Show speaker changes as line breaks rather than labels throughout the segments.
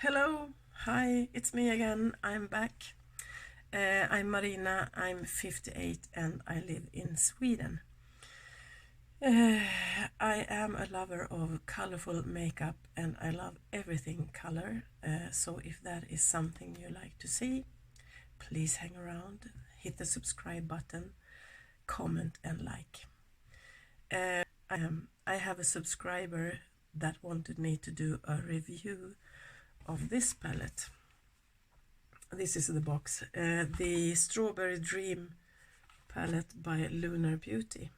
Hello, hi, it's me again. I'm back. I'm Marina, I'm 58 and I live in Sweden. I am a lover of colorful makeup and I love everything color. So if that is something you like to see, please hang around, hit the subscribe button, comment and like. I have a subscriber that wanted me to do a review of this palette. This is the box, the Strawberry Dream palette by Lunar Beauty.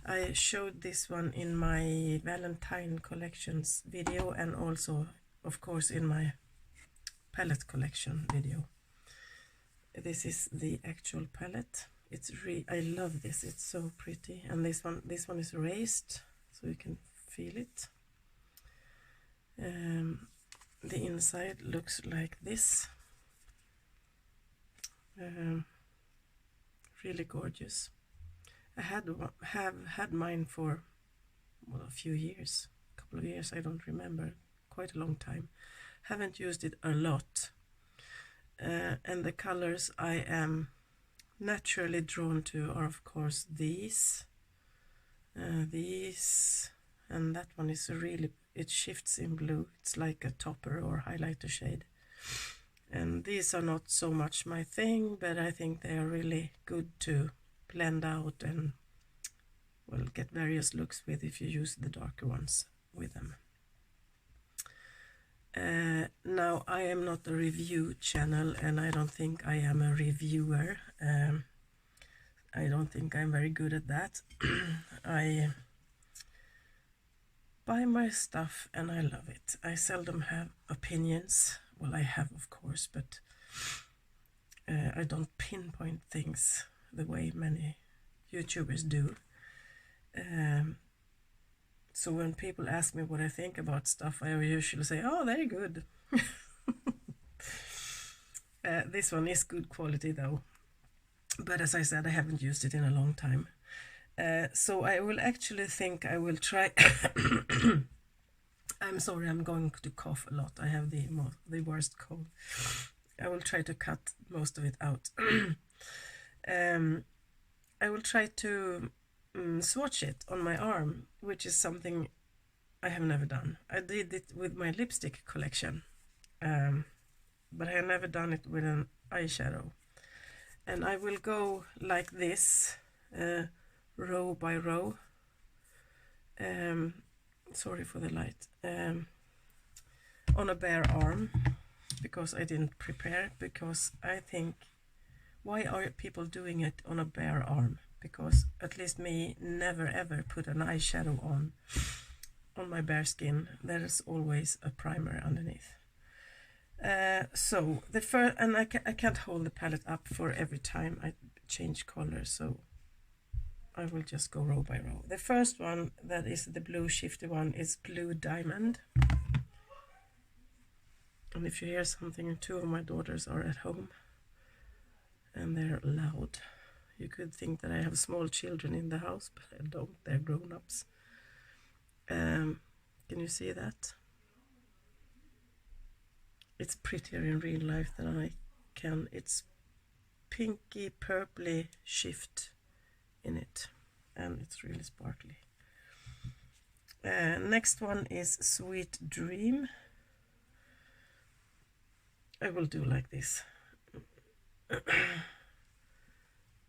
I showed this one in my Valentine collections video and also of course in my palette collection video. This is the actual palette. I love this, it's so pretty, and this one is raised so you can feel it. The inside looks like this. Really gorgeous. I have had mine for a few years, a couple of years, I don't remember, quite a long time. Haven't used it a lot. And the colors I am naturally drawn to are of course these, and that one is really, it shifts in blue. It's like a topper or highlighter shade. And these are not so much my thing, but I think they are really good to blend out and, well, get various looks with if you use the darker ones with them. Now, I am not a review channel and I don't think I am a reviewer. I don't think I'm very good at that. I buy my stuff and I love it. I seldom have opinions. Well, I have of course, but I don't pinpoint things the way many YouTubers do. So when people ask me what I think about stuff, I usually say, oh, very good. This one is good quality though, but as I said, I haven't used it in a long time. So I will actually think I will try. I'm sorry, I'm going to cough a lot. I have the worst cold. I will try to cut most of it out. I will try to swatch it on my arm, which is something I have never done. I did it with my lipstick collection, but I have never done it with an eyeshadow. And I will go like this, row by row. Sorry for the light. On a bare arm, because I didn't prepare, because I think, why are people doing it on a bare arm? Because at least me, never ever put an eyeshadow on my bare skin. There is always a primer underneath. So the first, and I can't hold the palette up for every time I change color, so I will just go row by row. The first one, that is the blue shifty one, is Blue Diamond. And if you hear something, two of my daughters are at home and they're loud. You could think that I have small children in the house, but I don't, they're grown-ups. Can you see that? It's prettier in real life than I can. It's pinky purpley shift in it, and it's really sparkly. Next one is Sweet Dream. I will do like this.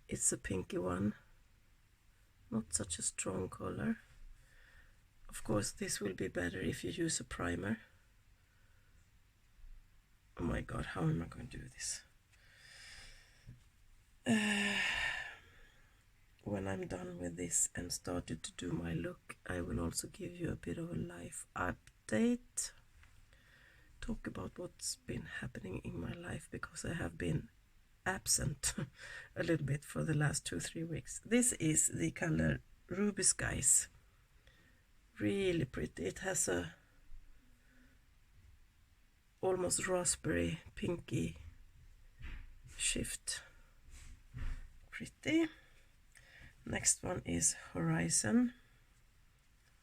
It's a pinky one, not such a strong color. Of course, this will be better if you use a primer. Oh my god, how am I going to do this? When I'm done with this and started to do my look, I will also give you a bit of a life update. Talk about what's been happening in my life, because I have been absent a little bit for the last 2-3 weeks. This is the color Ruby Skies. Really pretty. It has a almost raspberry pinky shift. Pretty. Next one is Horizon.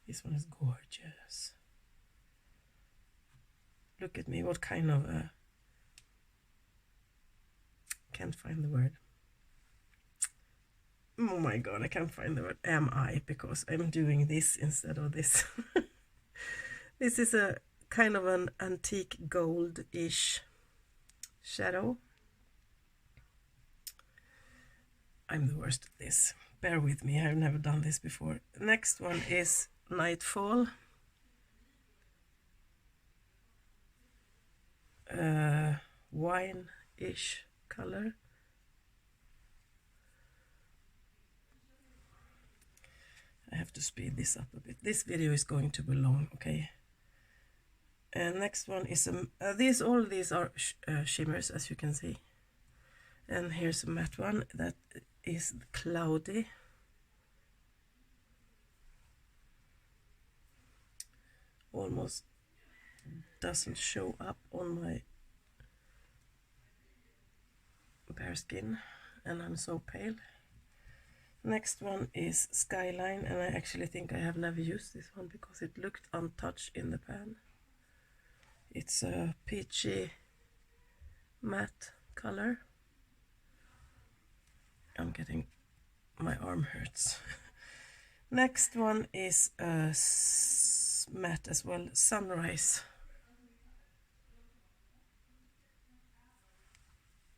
This one is gorgeous. look at me, what kind of can't find the word. Oh my god, I can't find the word. Am I? Because I'm doing this instead of this. This is a kind of an antique gold-ish shadow. I'm the worst at this. Bear with me, I've never done this before. The next one is Nightfall. Wine-ish color. I have to speed this up a bit. This video is going to be long, okay? And next one is all these are shimmers, as you can see. And here's a matte one that is cloudy. Almost doesn't show up on my bare skin, and I'm so pale. Next one is Skyline, and I actually think I have never used this one because it looked untouched in the pan. It's a peachy matte color. I'm getting, my arm hurts. Next one is a matte as well, Sunrise.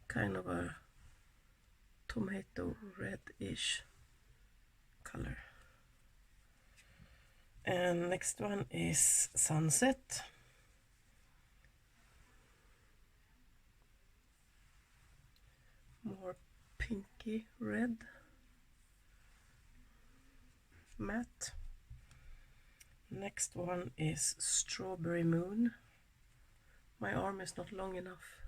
Kind of a tomato red-ish color. And next one is Sunset. More pinky red, matte. Next one is Strawberry Moon. My arm is not long enough,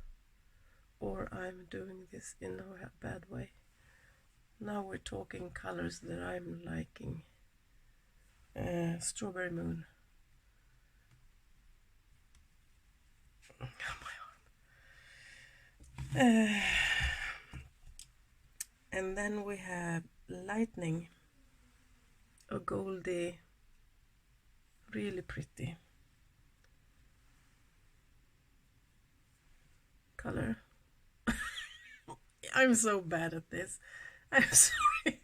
or I'm doing this in a bad way. Now we're talking colors that I'm liking. Strawberry Moon. My arm. And then we have Lightning, a goldy, really pretty color. I'm so bad at this. I'm sorry.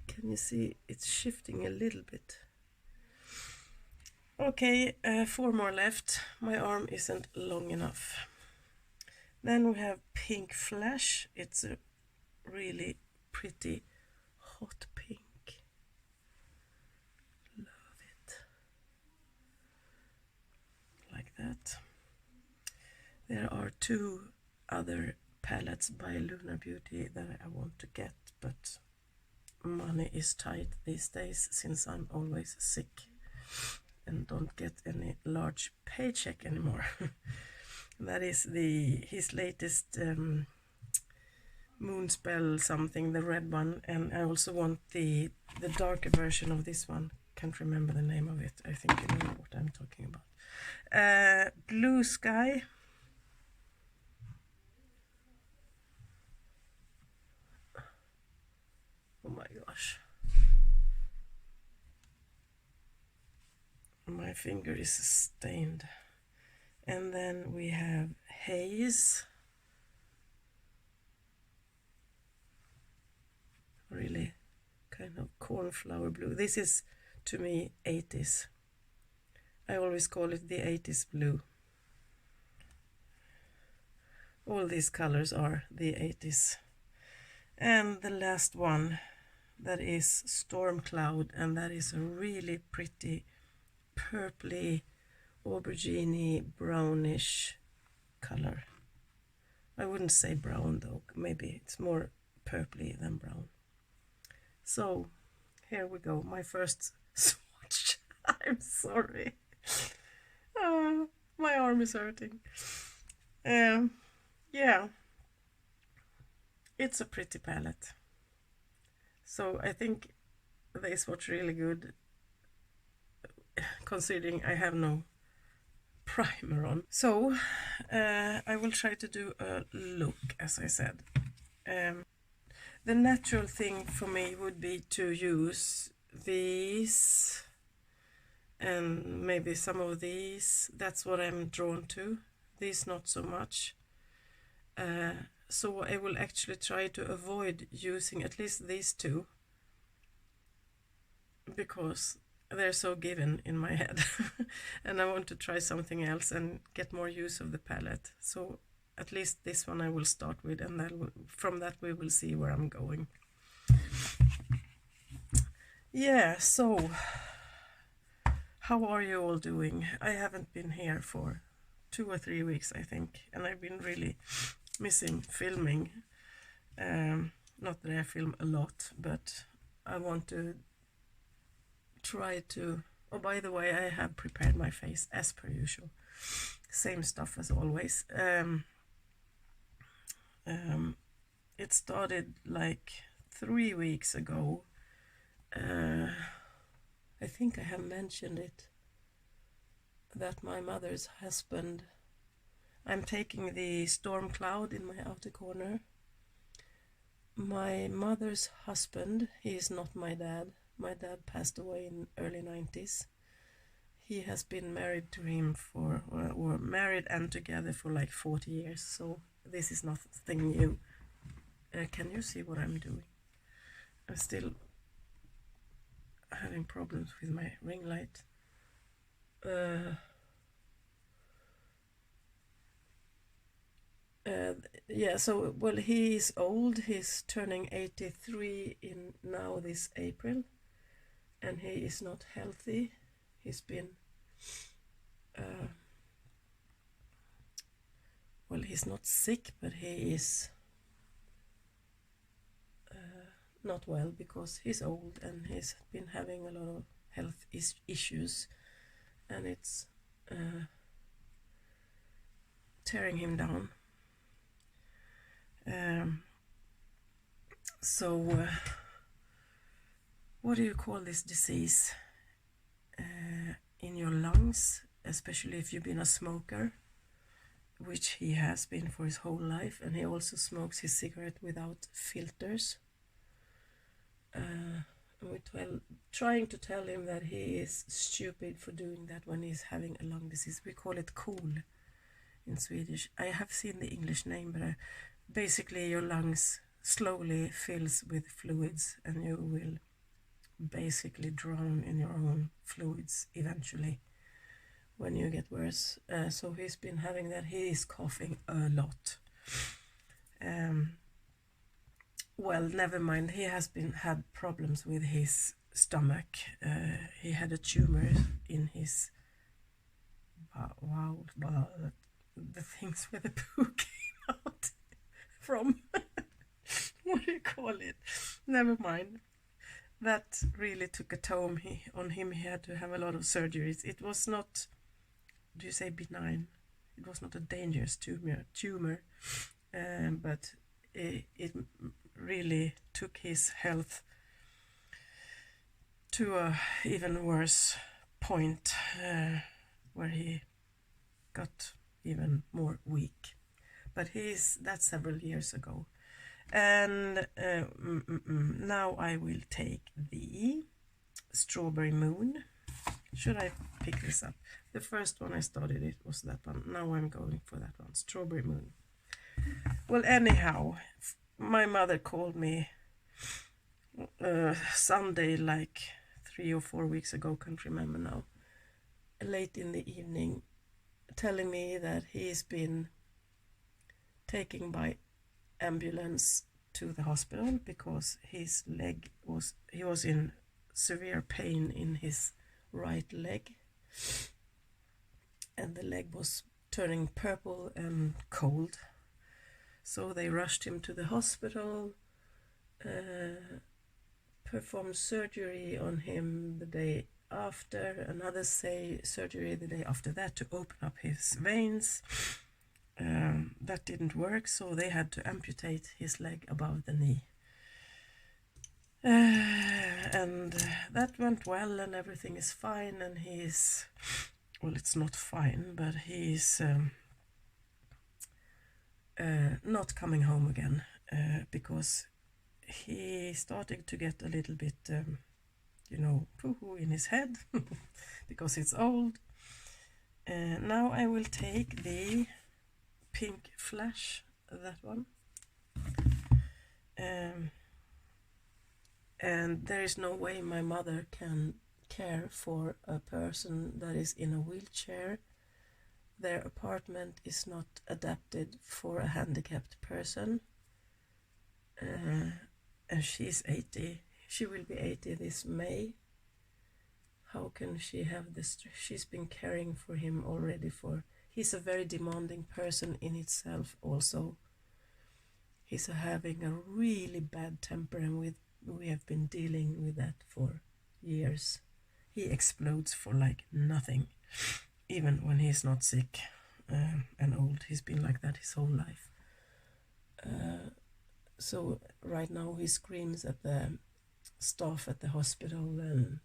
Can you see it's shifting a little bit? Okay, 4 more left. My arm isn't long enough. Then we have Pink Flash. It's a really pretty hot pink. Love it. Like that. There are 2 other palettes by Lunar Beauty that I want to get, but money is tight these days since I'm always sick and don't get any large paycheck anymore. That is his latest Moonspell something, the red one, and I also want the darker version of this one. Can't remember the name of it. I think you know what I'm talking about. Blue Sky. Oh my gosh. My finger is stained. And then we have Haze. Really kind of cornflower blue. This is, to me, 80s. I always call it the 80s blue. All these colors are the 80s. And the last one, that is Storm Cloud, and that is a really pretty purpley, aubergine, brownish color. I wouldn't say brown though, maybe it's more purpley than brown. So here we go, my first swatch. I'm sorry. My arm is hurting. Yeah, it's a pretty palette. So I think they swatch really good, considering I have no primer on. So I will try to do a look, as I said. The natural thing for me would be to use these and maybe some of these, that's what I'm drawn to. These not so much. So I will actually try to avoid using at least these two, because they're so given in my head. And I want to try something else and get more use of the palette. So at least this one I will start with, and then from that we will see where I'm going. Yeah, so how are you all doing? I haven't been here for 2 or 3 weeks, I think, and I've been really missing filming. Not that I film a lot, but I want to try to... Oh, by the way, I have prepared my face as per usual. Same stuff as always. It started like 3 weeks ago. I think I have mentioned it, that my mother's husband... I'm taking the storm cloud in my outer corner. My mother's husband, he is not my dad. My dad passed away in early 90s. He has been married to him for, or married and together for like 40 years, so this is nothing new. Can you see what I'm doing? I'm still having problems with my ring light. Yeah, so, well, he is old. He's turning 83 in now this April, and he is not healthy. He's been, well, he's not sick, but he is not well because he's old and he's been having a lot of health issues, and it's tearing him down. So what do you call this disease in your lungs, especially if you've been a smoker, which he has been for his whole life, and he also smokes his cigarette without filters. We're trying to tell him that he is stupid for doing that when he's having a lung disease. We call it KOL in Swedish. I have seen the English name, but basically your lungs slowly fills with fluids, and you will basically drown in your own fluids eventually when you get worse. So he's been having that. He is coughing a lot. Well, never mind. He has had problems with his stomach. He had a tumor in his... Wow, the things where the poo came out from. What do you call it? Never mind. That really took a toll on him. He had to have a lot of surgeries. It was not, do you say benign? It was not a dangerous tumor, but it really took his health to a even worse point, where he got even more weak. But that's several years ago. And now I will take the Strawberry Moon. Should I pick this up? The first one I started, it was that one. Now I'm going for that one, Strawberry Moon. Well, anyhow, my mother called me Sunday, like 3 or 4 weeks ago, can't remember now, late in the evening, telling me that he's been taken by ambulance to the hospital because his leg he was in severe pain in his right leg, and the leg was turning purple and cold. So they rushed him to the hospital, performed surgery on him the day after, another surgery the day after that to open up his veins. That didn't work, so they had to amputate his leg above the knee. And that went well, and everything is fine, and he's... Well, it's not fine, but he's not coming home again, because he started to get a little bit you know, poo-hoo in his head because it's old. Now I will take the pink flash, that one. And there is no way my mother can care for a person that is in a wheelchair. Their apartment is not adapted for a handicapped person. And she's 80. She will be 80 this May. How can she have this? She's been caring for him already for... He's a very demanding person in itself also. He's having a really bad temper, and we have been dealing with that for years. He explodes for like nothing, even when he's not sick and old. He's been like that his whole life. So right now he screams at the staff at the hospital and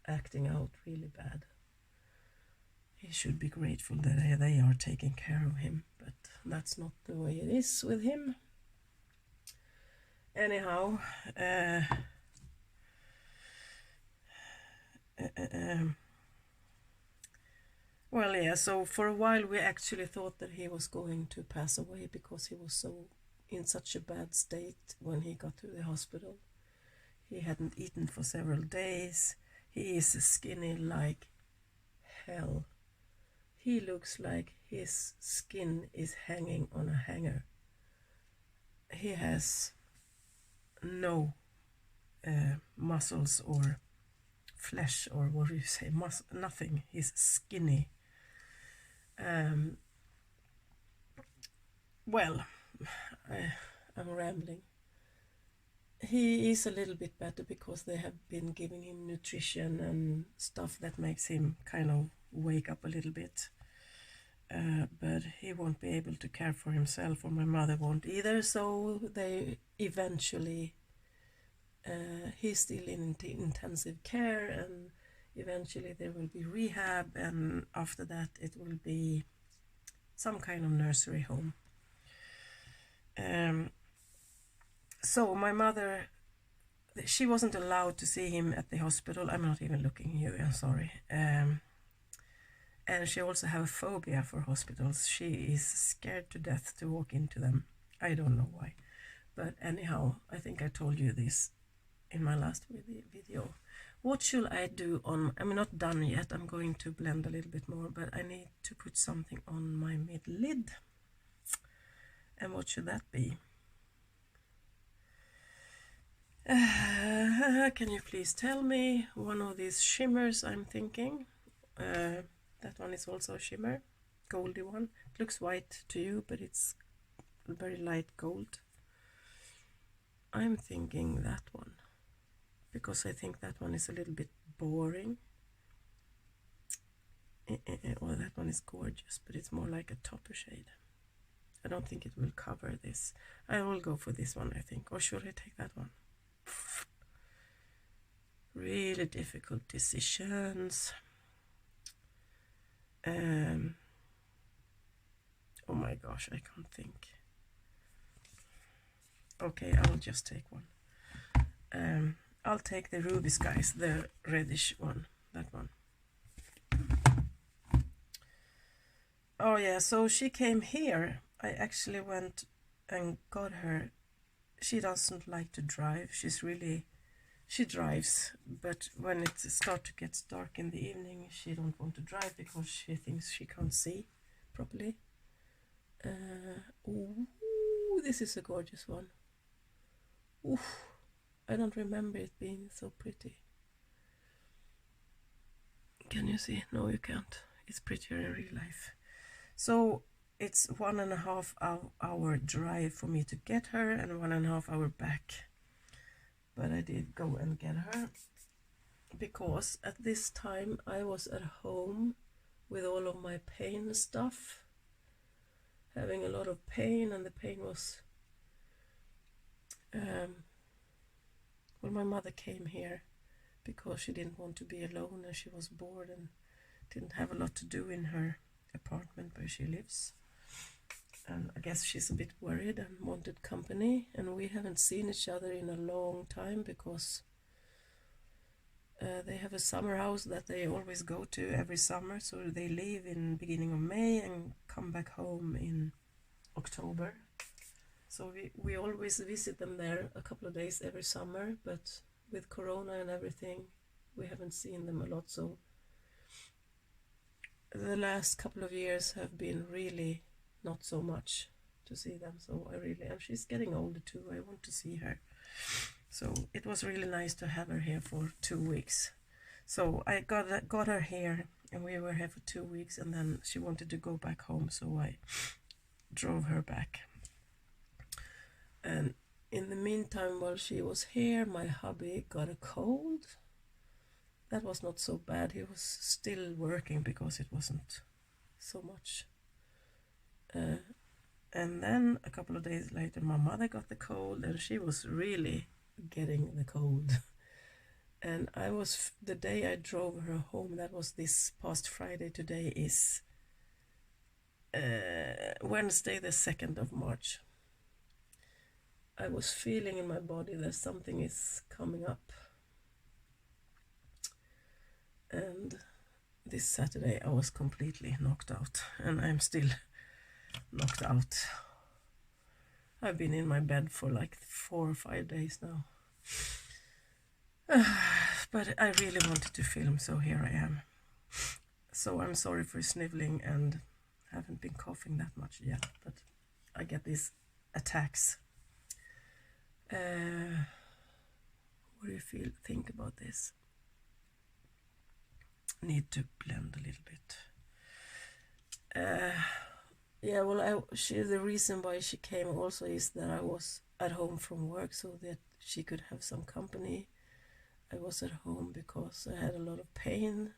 acting out really bad. He should be grateful that they are taking care of him, but that's not the way it is with him. Anyhow, well, yeah, so for a while we actually thought that he was going to pass away because he was so in such a bad state when he got to the hospital. He hadn't eaten for several days. He is skinny like hell. He looks like his skin is hanging on a hanger. He has no muscles or flesh, or what do you say, nothing. He's skinny. Well, I'm rambling. He is a little bit better because they have been giving him nutrition and stuff that makes him kind of wake up a little bit. But he won't be able to care for himself, or my mother won't either, so they eventually... he's still in intensive care, and eventually there will be rehab, and after that it will be some kind of nursery home. So my mother, she wasn't allowed to see him at the hospital. I'm not even looking at you, I'm sorry. And she also has a phobia for hospitals. She is scared to death to walk into them. I don't know why. But anyhow, I think I told you this in my last video. What should I do on... I'm not done yet. I'm going to blend a little bit more, but I need to put something on my mid-lid. And what should that be? Can you please tell me one of these shimmers I'm thinking? That one is also a shimmer, goldy one. It looks white to you, but it's very light gold. I'm thinking that one, because I think that one is a little bit boring. Well, that one is gorgeous, but it's more like a topper shade. I don't think it will cover this. I will go for this one, I think. Or should I take that one? Really difficult decisions. Oh my gosh, I can't think. Okay, I'll just take one. I'll take the Ruby Skies, the reddish one, that one. Oh yeah, so she came here. I actually went and got her. She doesn't like to drive. She drives, but when it starts to get dark in the evening, she don't want to drive because she thinks she can't see properly. Ooh, this is a gorgeous one. Oof, I don't remember it being so pretty. Can you see? No, you can't. It's prettier in real life. So it's 1.5 hour drive for me to get her, and 1.5 hour back. But I did go and get her because at this time I was at home with all of my pain stuff, having a lot of pain, and the pain was well, my mother came here because she didn't want to be alone, and she was bored and didn't have a lot to do in her apartment where she lives. And I guess she's a bit worried and wanted company, and we haven't seen each other in a long time because they have a summer house that they always go to every summer, so they leave in beginning of May and come back home in October. So we always visit them there a couple of days every summer, but with Corona and everything, we haven't seen them a lot, so the last couple of years have been really not so much to see them. So and she's getting older too, I want to see her. So it was really nice to have her here for 2 weeks. So I got her here, and we were here for 2 weeks, and then she wanted to go back home, so I drove her back. And in the meantime, while she was here, my hubby got a cold. That was not so bad. He was still working because it wasn't so much. And then a couple of days later, my mother got the cold, and she was really getting the cold. And the day I drove her home, that was this past Friday. Today is Wednesday, the 2nd of March. I was feeling in my body that something is coming up. And this Saturday I was completely knocked out, and I'm still knocked out. I've been in my bed for like 4 or 5 days now. But I really wanted to film, so here I am. So I'm sorry for sniveling and haven't been coughing that much yet, but I get these attacks. What do you think about this? Need to blend a little bit. Yeah, well, the reason why she came also is that I was at home from work, so that she could have some company. I was at home because I had a lot of pain.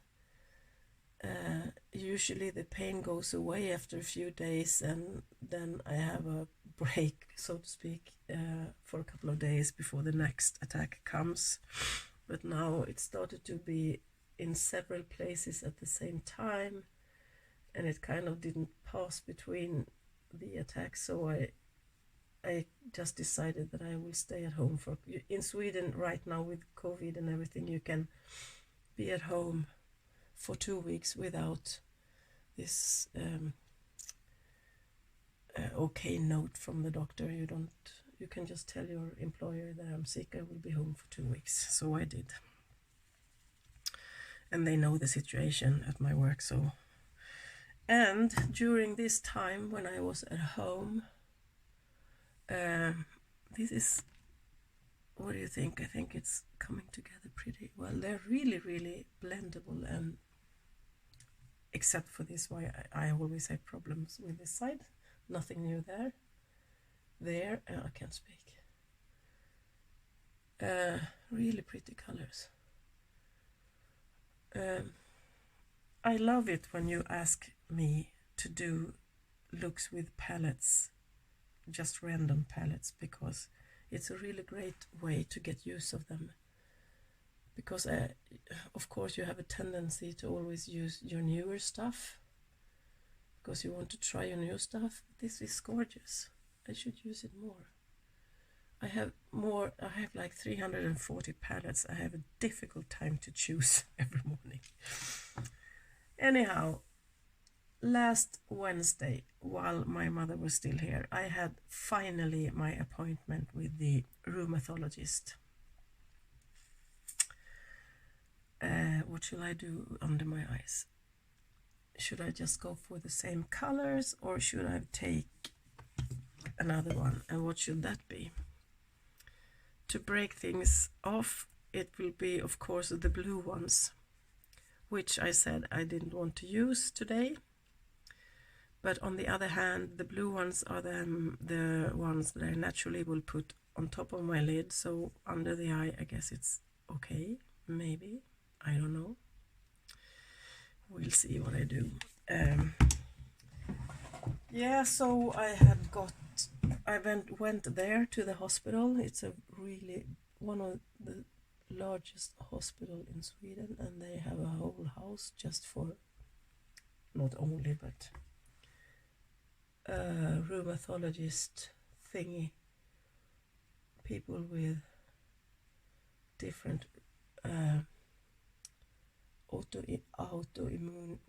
Usually the pain goes away after a few days, and then I have a break, so to speak, for a couple of days before the next attack comes. But now it started to be in several places at the same time, and it kind of didn't pass between the attacks, so I just decided that I will stay at home. In Sweden right now with COVID and everything, you can be at home for 2 weeks without this okay note from the doctor. You can just tell your employer that I'm sick, I will be home for 2 weeks. So I did. And they know the situation at my work, so. And during this time when I was at home, this is, what do you think? I think it's coming together pretty well. They're really, really blendable, and except for this, why I always have problems with this side. Nothing new there. I can't speak. Really pretty colors. I love it when you ask me to do looks with palettes, just random palettes, because it's a really great way to get use of them. Because of course you have a tendency to always use your newer stuff because you want to try your new stuff. This is gorgeous. I should use it more. I have like 340 palettes. I have a difficult time to choose every morning. Anyhow, last Wednesday, while my mother was still here, I had finally my appointment with the rheumatologist. What should I do under my eyes? Should I just go for the same colors, or should I take another one? And what should that be? To break things off, it will be, of course, the blue ones, which I said I didn't want to use today. But on the other hand, the blue ones are the ones that I naturally will put on top of my lid, so under the eye, I guess it's okay, maybe, I don't know. We'll see what I do. Yeah, so I went there to the hospital. It's one of the largest hospital in Sweden, and they have a whole house just for, not only, but rheumatologist thingy, people with different autoimmune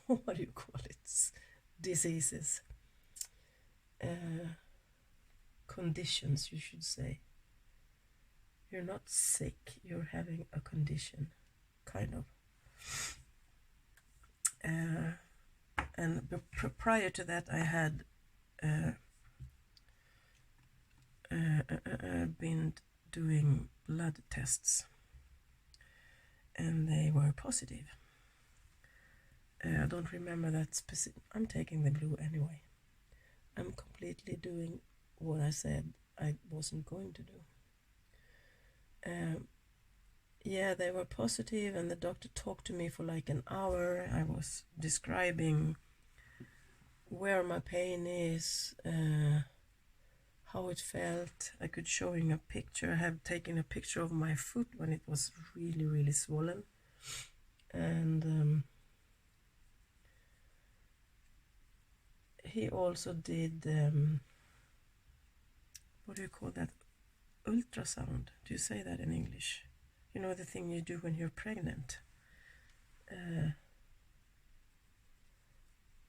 what do you call it, diseases, conditions, you should say. You're not sick, you're having a condition, kind of. And prior to that, I had been doing blood tests, and they were positive. I don't remember that specific. I'm taking the blue anyway. I'm completely doing what I said I wasn't going to do. Yeah, they were positive, and the doctor talked to me for like an hour. I was describing where my pain is, how it felt. I could show him a picture. I have taken a picture of my foot when it was really, really swollen. And he also did, what do you call that? Ultrasound. Do you say that in English? You know, the thing you do when you're pregnant.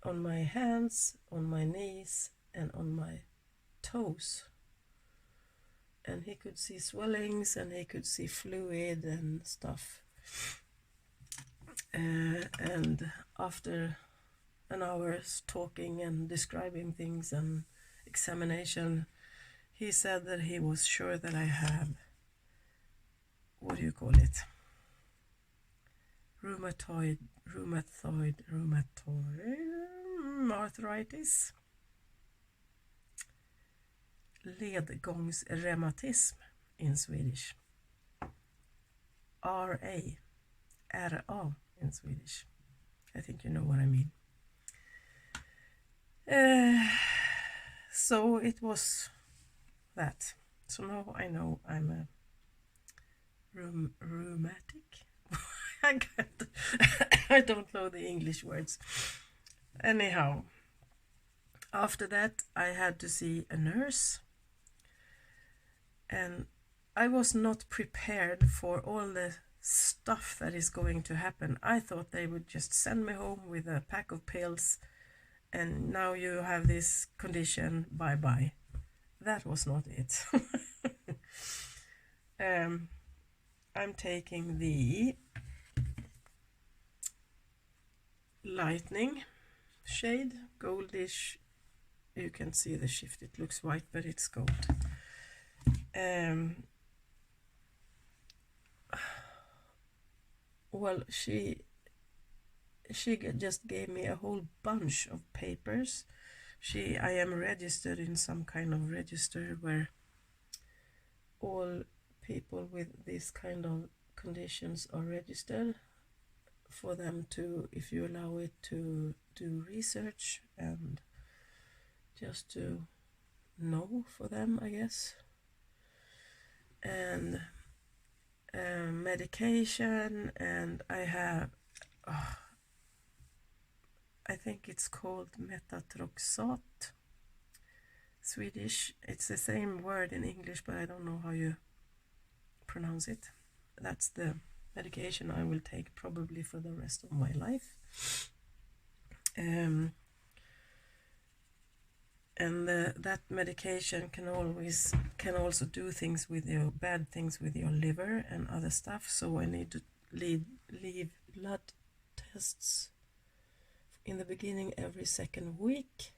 On my hands, on my knees, and on my toes. And he could see swellings, and he could see fluid and stuff. And after an hour's talking and describing things and examination, he said that he was sure that I have, what do you call it? Rheumatoid arthritis. Ledgångsreumatism in Swedish. R-A in Swedish. I think you know what I mean. So it was that. So now I know I'm a rheumatic. I don't know the English words. Anyhow, after that I had to see a nurse, and I was not prepared for all the stuff that is going to happen. I thought they would just send me home with a pack of pills, and now you have this condition, bye bye. That was not it. I'm taking the lightning shade, goldish. You can see the shift, it looks white but it's gold. Well, she just gave me a whole bunch of papers. I am registered in some kind of register where all people with this kind of conditions are registered, for them to, if you allow it, to do research and just to know for them, I guess. And medication, and I have I think it's called metatroxat, Swedish. It's the same word in English, but I don't know how you pronounce it. That's the medication I will take probably for the rest of my life. And that medication can also do things with your bad things with your liver and other stuff. So I need to leave blood tests in the beginning every second week,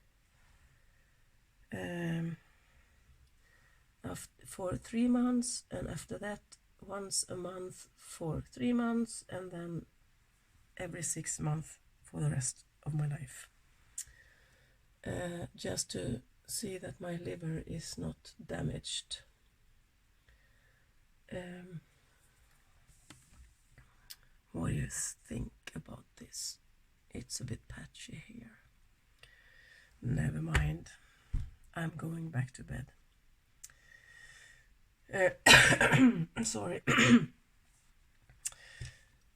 for 3 months, and after that once a month for 3 months, and then every 6 months for the rest of my life, just to see that my liver is not damaged. What do you think about this? It's a bit patchy here. Never mind. I'm going back to bed. Sorry.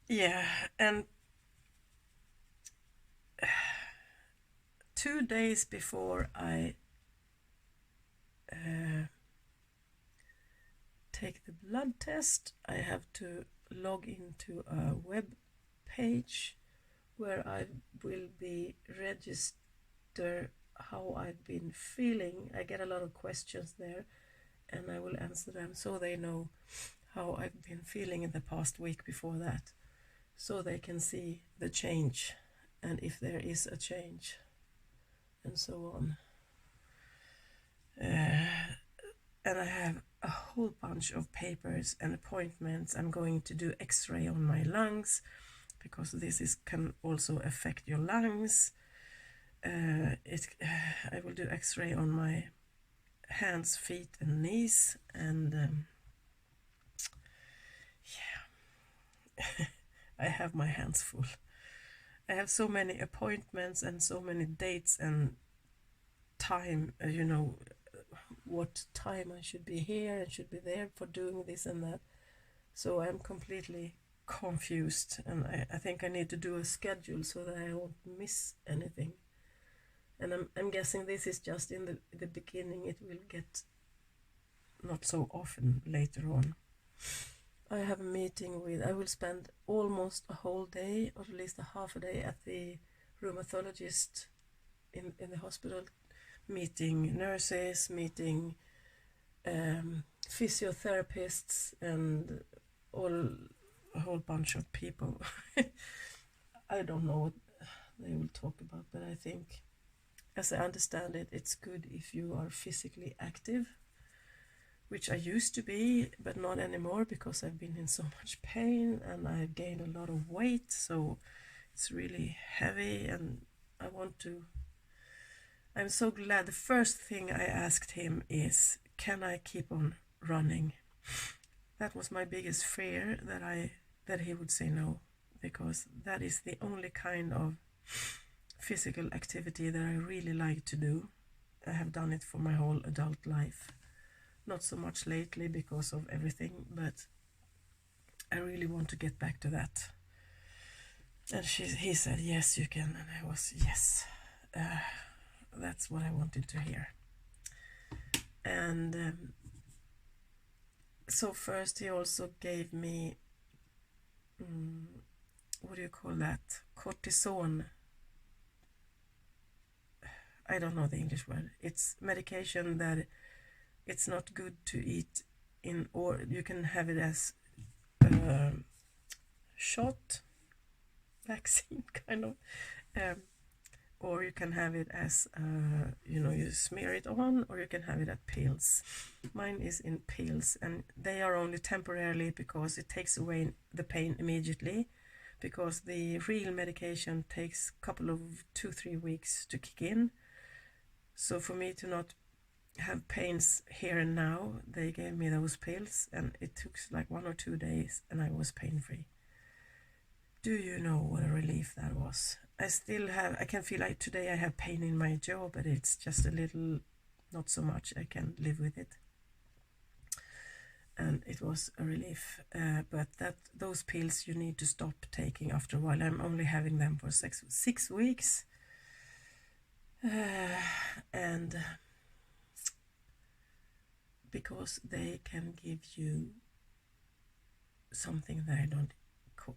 Yeah, and 2 days before I take the blood test, I have to log into a web page where I will be register how I've been feeling. I get a lot of questions there, and I will answer them so they know how I've been feeling in the past week before that, so they can see the change and if there is a change and so on. And I have a whole bunch of papers and appointments. I'm going to do x-ray on my lungs because can also affect your lungs. I will do x-ray on my hands, feet and knees, and yeah. I have my hands full. I have so many appointments and so many dates and time, what time I should be here and should be there for doing this and that. So I'm completely confused, and I think I need to do a schedule so that I won't miss anything. And I'm guessing this is just in the beginning. It will get not so often later on. I have a meeting I will spend almost a whole day, or at least a half a day, at the rheumatologist in the hospital, meeting nurses, meeting physiotherapists, and a whole bunch of people. I don't know what they will talk about, but I think, as I understand it, it's good if you are physically active, which I used to be, but not anymore because I've been in so much pain and I've gained a lot of weight, so it's really heavy, and I'm so glad. The first thing I asked him is, can I keep on running? That was my biggest fear, that he would say no, because that is the only kind of physical activity that I really like to do. I have done it for my whole adult life. Not so much lately because of everything, but I really want to get back to that. And he said, yes, you can. And I was, yes, that's what I wanted to hear. And so first he also gave me, what do you call that? Cortisone. I don't know the English word. It's medication that it's not good to eat in, or you can have it as a shot, vaccine kind of, or you can have it as, you smear it on, or you can have it at pills. Mine is in pills, and they are only temporarily because it takes away the pain immediately, because the real medication takes a couple of 2-3 weeks to kick in. So for me to not have pains here and now, they gave me those pills, and it took like 1 or 2 days and I was pain-free. Do you know what a relief that was? I can feel like today I have pain in my jaw, but it's just a little, not so much. I can live with it, and it was a relief. But those pills you need to stop taking after a while. I'm only having them for 6 weeks, and because they can give you something that I don't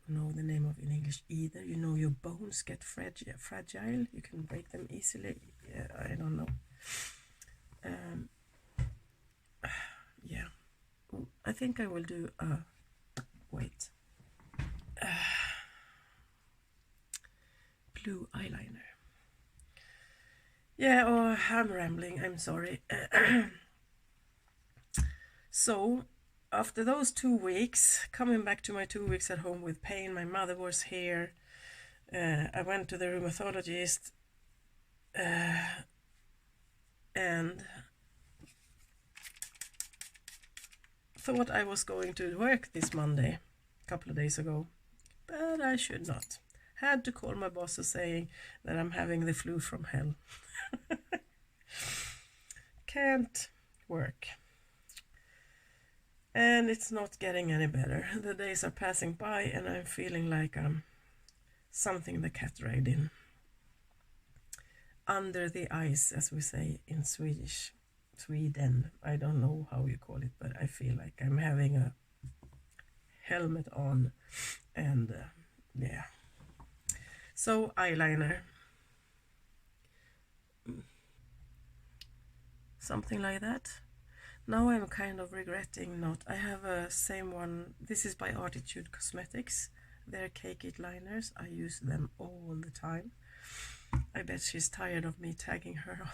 know the name of in English either. Your bones get fragile. You can break them easily. I don't know. Yeah. I think I will do blue eyeliner. Yeah, I'm rambling. I'm sorry. So, after those 2 weeks, coming back to my 2 weeks at home with pain, my mother was here. I went to the rheumatologist, and thought I was going to work this Monday, a couple of days ago, but I should not. Had to call my boss saying that I'm having the flu from hell. Can't work. And it's not getting any better. The days are passing by and I'm feeling like I'm something the cat dragged in. Under the ice, as we say in Sweden. I don't know how you call it, but I feel like I'm having a helmet on, and yeah. So eyeliner, something like that. Now I'm kind of regretting not. I have a same one. This is by Artitude Cosmetics. They're Cake It liners. I use them all the time. I bet she's tired of me tagging her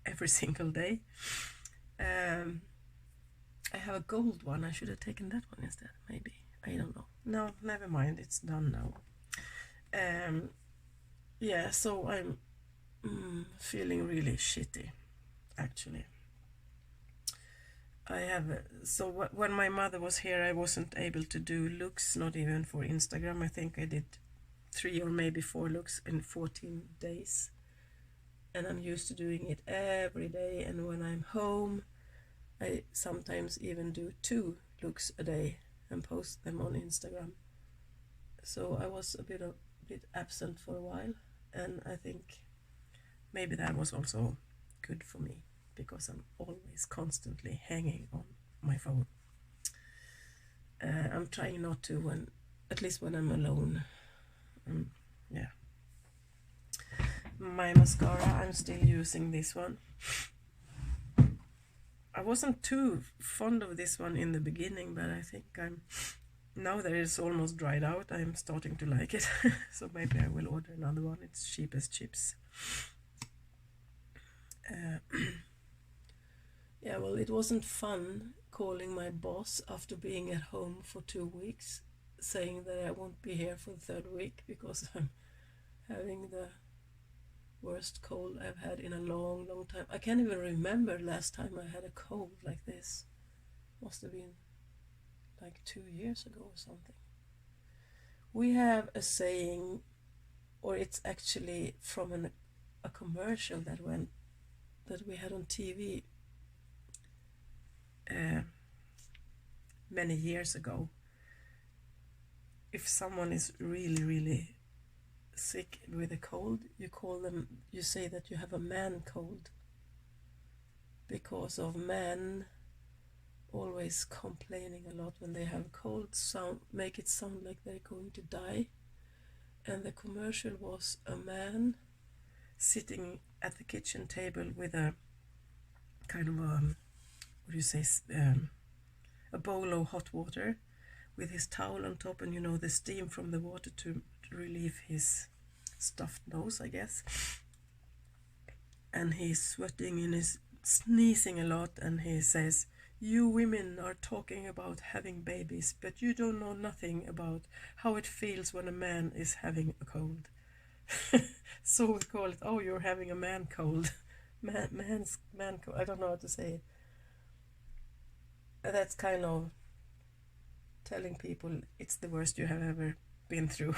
every single day. I have a gold one. I should have taken that one instead, maybe. I don't know. No, never mind. It's done now. Yeah, so I'm feeling really shitty, actually. I have, so when my mother was here, I wasn't able to do looks, not even for Instagram. I think I did 3 or maybe 4 looks in 14 days. And I'm used to doing it every day. And when I'm home, I sometimes even do 2 looks a day and post them on Instagram. So I was a bit absent for a while, and I think maybe that was also good for me, because I'm always constantly hanging on my phone. I'm trying not to, at least when I'm alone. Yeah. My mascara, I'm still using this one. I wasn't too fond of this one in the beginning, but I think now that it's almost dried out, I'm starting to like it. So maybe I will order another one. It's cheap as chips. Yeah, well, it wasn't fun calling my boss after being at home for 2 weeks, saying that I won't be here for the 3rd week because I'm having the worst cold I've had in a long time. I can't even remember last time I had a cold like this. Must have been like 2 years ago or something. We have a saying, or it's actually from a commercial that we had on TV many years ago. If someone is really sick with a cold, you say that you have a man cold, because of men always complaining a lot when they have a cold, make it sound like they're going to die. And the commercial was a man sitting at the kitchen table with a kind of a bowl of hot water with his towel on top, and the steam from the water to relieve his stuffed nose, I guess. And he's sweating and he's sneezing a lot, and he says, "You women are talking about having babies, but you don't know nothing about how it feels when a man is having a cold." So we call it, "Oh, you're having a man cold." Man cold. I don't know how to say it. That's kind of telling people it's the worst you have ever been through.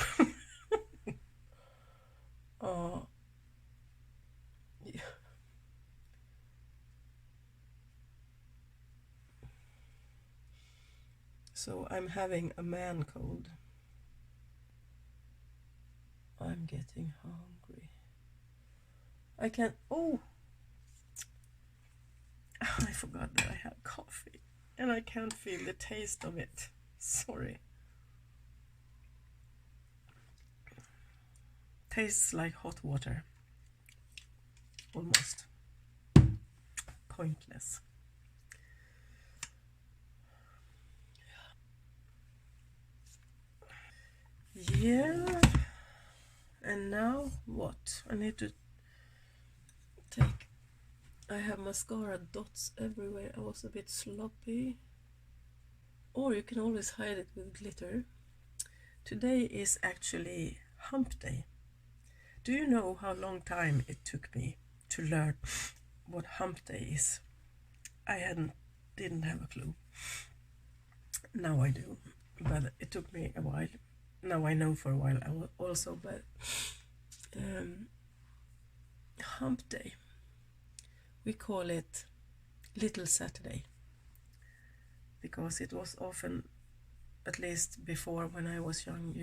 Yeah. So I'm having a man cold. I'm getting hungry. I can't. Oh! I forgot that I have coffee, and I can't feel the taste of it. Sorry. Tastes like hot water. Almost. Pointless. Yeah. And now what? I need to take... I have mascara dots everywhere. I was a bit sloppy. Or you can always hide it with glitter. Today is actually hump day. Do you know how long time it took me to learn what hump day is? I didn't have a clue. Now I do, but it took me a while. Now I know for a while also, but hump day, we call it Little Saturday, because it was often, at least before when I was young,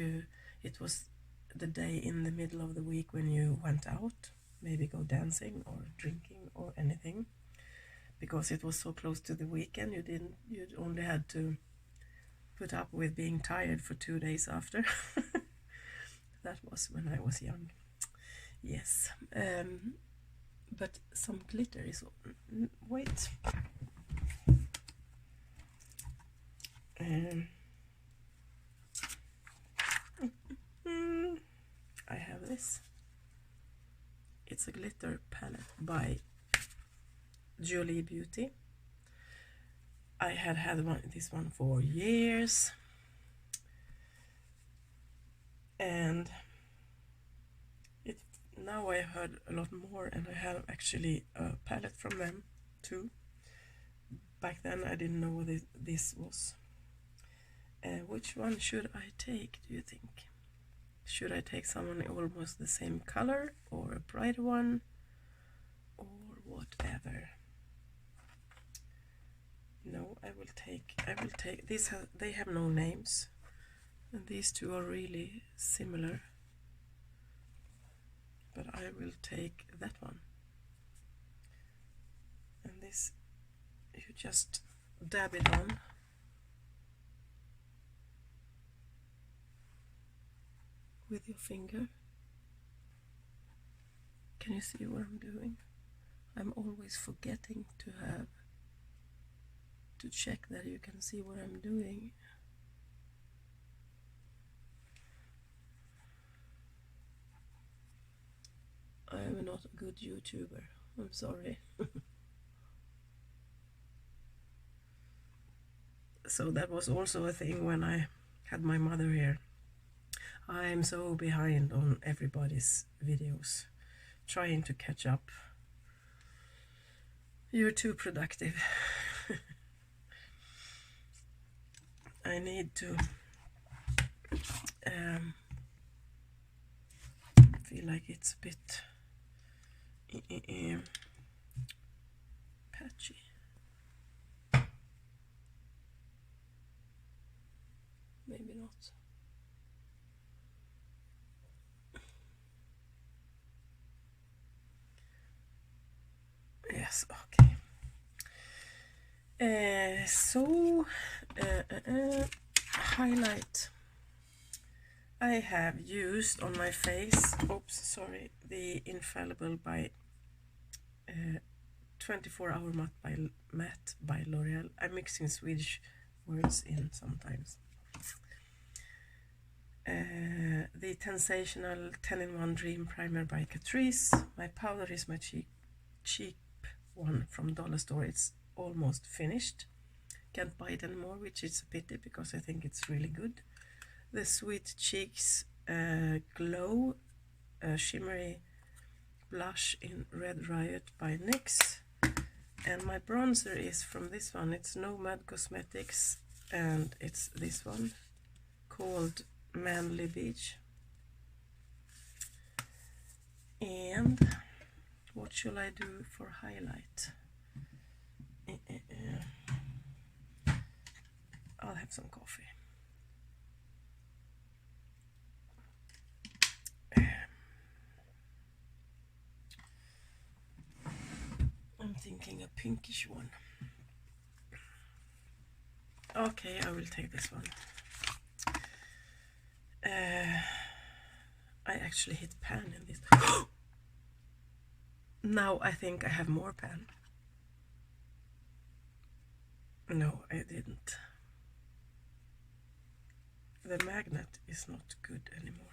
it was the day in the middle of the week when you went out, maybe go dancing or drinking or anything, because it was so close to the weekend. You only had to put up with being tired for 2 days after. That was when I was young. Yes. But some glitter is... wait. I have this. It's a glitter palette by Lunar Beauty. I had this one for years, and now I heard a lot more, and I have actually a palette from them too. Back then I didn't know what this was. Which one should I take, do you think? Should I take someone almost the same color, or a brighter one, or whatever? No, I will take these. They have no names, and these two are really similar, but I will take that one. And this, you just dab it on. With your finger. Can you see what I'm doing? I'm always forgetting to check that you can see what I'm doing. I am not a good YouTuber, I'm sorry. So that was also a thing when I had my mother here. I'm so behind on everybody's videos, trying to catch up. You're too productive. I need to feel like it's a bit patchy. Maybe not. Yes, okay. Highlight. I have used on my face, the Infallible by 24 Hour Matte by L'Oreal. I'm mixing Swedish words in sometimes. The Sensational 10-in-1 Dream Primer by Catrice. My powder is my cheap one from Dollar Store. It's almost finished. Can't buy it anymore, which is a pity because I think it's really good. The Sweet Cheeks Glow Shimmery Blush in Red Riot by NYX. And my bronzer is from this one. It's Nomad Cosmetics, and it's this one called Manly Beach. And what shall I do for highlight? I'll have some coffee. I'm thinking a pinkish one. Okay, I will take this one. I actually hit pan in this. Now I think I have more pan. No, I didn't. The magnet is not good anymore.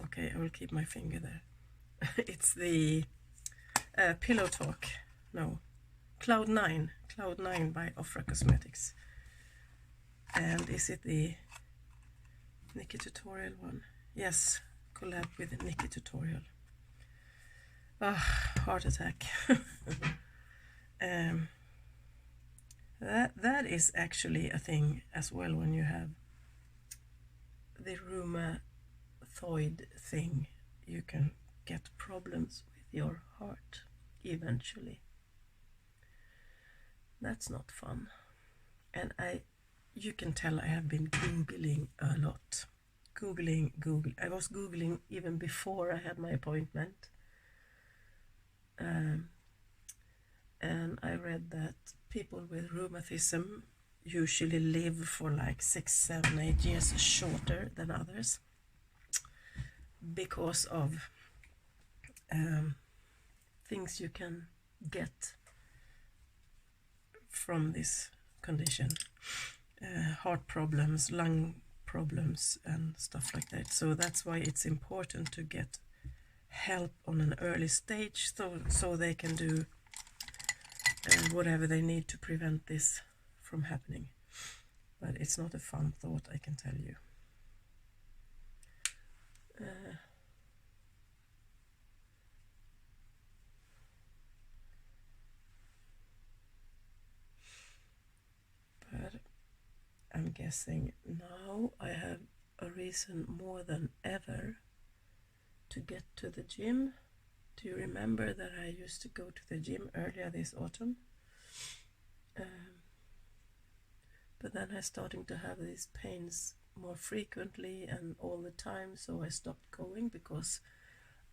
Okay, I will keep my finger there. It's the Pillow Talk. No, Cloud 9 by Ofra Cosmetics. And is it the Nikki Tutorial one? Yes, collab with the Nikki Tutorial. Heart attack. That is actually a thing as well when you have the rheumatoid thing. You can get problems with your heart eventually. That's not fun. And you can tell I have been Googling a lot. Google. I was Googling even before I had my appointment. And I read that people with rheumatism usually live for like 6, 7, 8 years shorter than others because of things you can get from this condition. Heart problems, lung problems and stuff like that. So that's why it's important to get help on an early stage so they can do whatever they need to prevent this from happening. But it's not a fun thought, I can tell you. But I'm guessing now I have a reason more than ever to get to the gym. Do you remember that I used to go to the gym earlier this autumn? But then I started to have these pains more frequently and all the time, so I stopped going because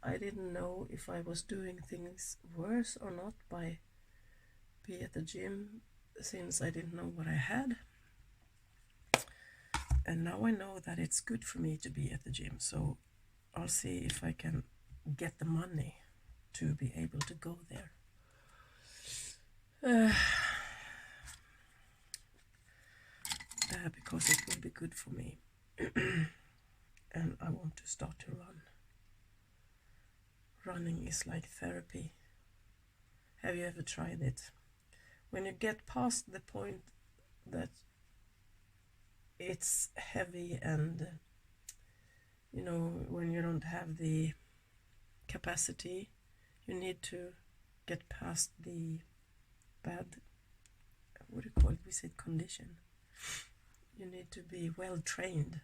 I didn't know if I was doing things worse or not by being at the gym, since I didn't know what I had. And now I know that it's good for me to be at the gym, so I'll see if I can get the money to be able to go there. Because it will be good for me. And I want to start to run. Running is like therapy. Have you ever tried it? When you get past the point that it's heavy and, you know, when you don't have the capacity, you need to get past the bad, what do you call it? We said condition. You need to be well trained.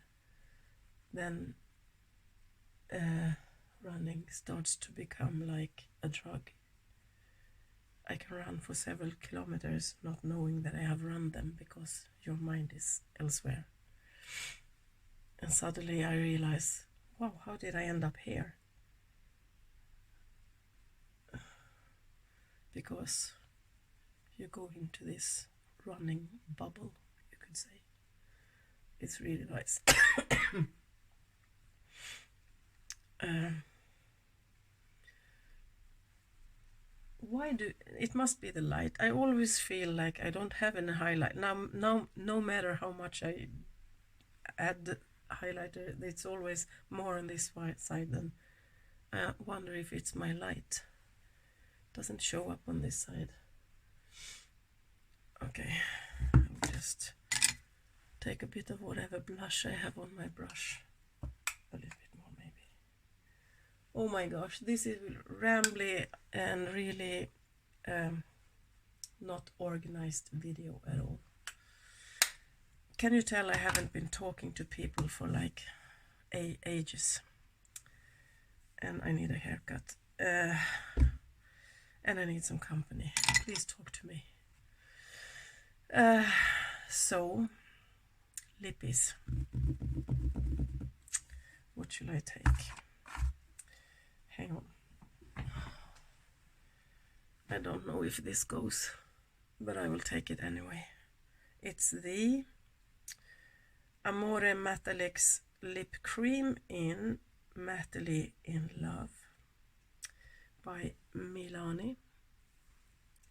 Then running starts to become like a drug. I can run for several kilometers not knowing that I have run them because your mind is elsewhere. And suddenly I realize, wow, how did I end up here? Because you go into this running bubble, you could say. It's really nice. Why do it must be the light? I always feel like I don't have any highlight now. No matter how much I add the highlighter, it's always more on this side. Than I wonder if it's my light. Doesn't show up on this side. Okay, I'll just take a bit of whatever blush I have on my brush. A little bit more maybe. Oh my gosh, this is rambly and really not organized video at all. Can you tell I haven't been talking to people for like ages? And I need a haircut. And I need some company. Please talk to me. So, lippies. What should I take? Hang on. I don't know if this goes, but I will take it anyway. It's the Amore Metallics Lip Cream in Mattily in Love by Milani.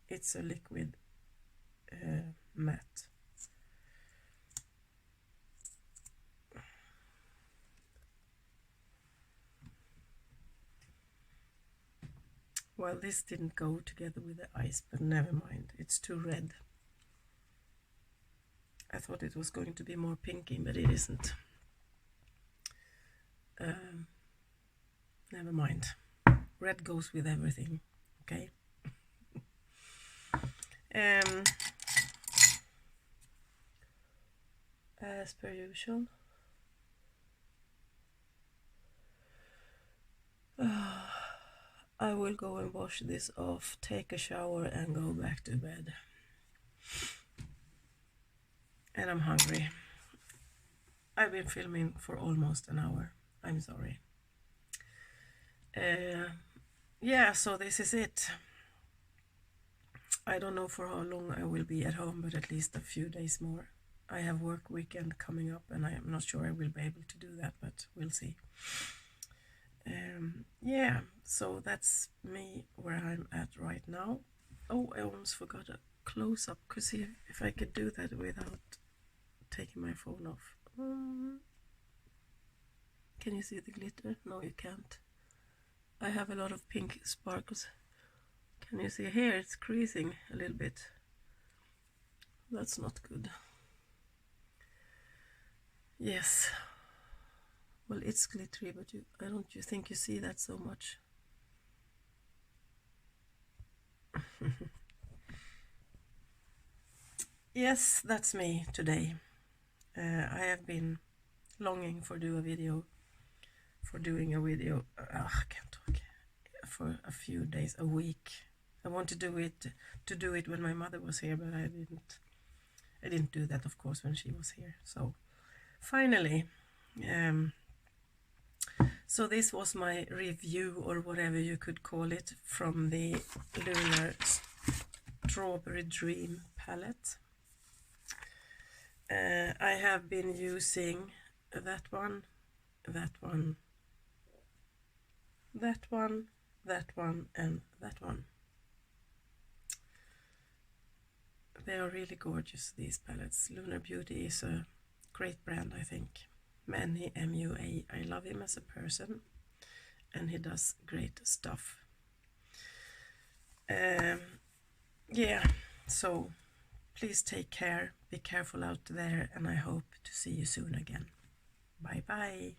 It's a liquid matte. Well, this didn't go together with the ice, but never mind, it's too red. I thought it was going to be more pinky, but it isn't. Never mind. Red goes with everything, okay? As per usual. I will go and wash this off, take a shower and go back to bed. And I'm hungry. I've been filming for almost an hour. I'm sorry. Yeah, so this is it. I don't know for how long I will be at home, but at least a few days more. I have work weekend coming up, and I am not sure I will be able to do that, but we'll see. Yeah, so that's me where I'm at right now. Oh, I almost forgot a close-up. Could see if I could do that without taking my phone off. Can you see the glitter? No, you can't. I have a lot of pink sparkles. Can you see here? It's creasing a little bit. That's not good. Yes. Well, it's glittery, but I don't think you see that so much. Yes, that's me today. I have been longing for doing a video. I can't talk. For a few days, a week. I wanted to do it when my mother was here, but I didn't do that, of course, when she was here. So finally, so this was my review, or whatever you could call it, from the Lunar Strawberry Dream palette. I have been using that one, that one, that one, that one, and that one. They are really gorgeous, these palettes. Lunar Beauty is a great brand, I think. Manny, M-U-A. I love him as a person, and he does great stuff. Yeah, so please take care, be careful out there, and I hope to see you soon again. Bye bye.